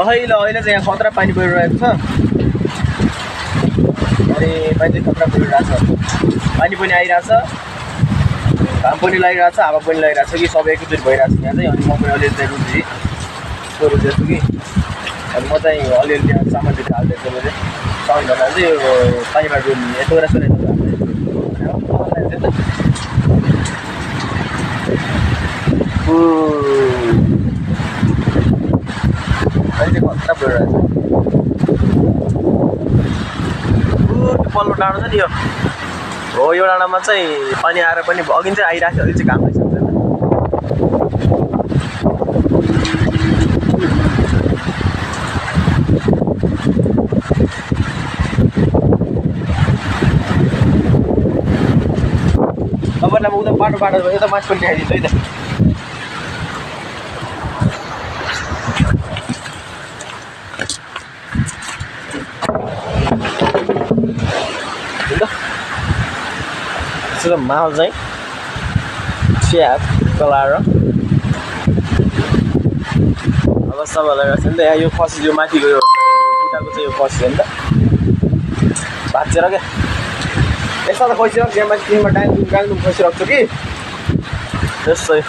अहिले चाहिँ यहाँ खतरा पानी परिरहेको छ अरे पानी खतरा परिरहेछ पानी पनि आइरहेछ घाम पनि लागिरहेछ हावा पनि लागिरहेछ कि सबै एकैचोटि भइरहेछ यहाँ चाहिँ अनि म पनि अलिअलि चाहिँ रुची रोजेछु कि अनि म चाहिँ अलिअलि त्यहाँ सामानतिर हाल्दैछु मैले सबैजना चाहिँ यो पानीबाट यस्तो गरेर अहिले खतरा परिरहेछ पल्लो डाँडो छ नि यो हो यो डाँडामा चाहिँ पानी आएर पनि अघि चाहिँ आइरहेको थियो अहिले चाहिँ घाम रहेछ तपाईँलाई म उता बाटो यता माथि पनि देखाइदिन्छु है त यसो माहौल चाहिँ चिया चलाएर अवस्था भइरहेको छ नि त यहाँ यो खसी यो माथिको यो बुट्टाको चाहिँ यो खसी हो नि त भाँचेर क्या यस्तो त खसिरहेको यहाँ माथि टिनमा डाङडुङ खसिरहेको छु कि त्यस्तै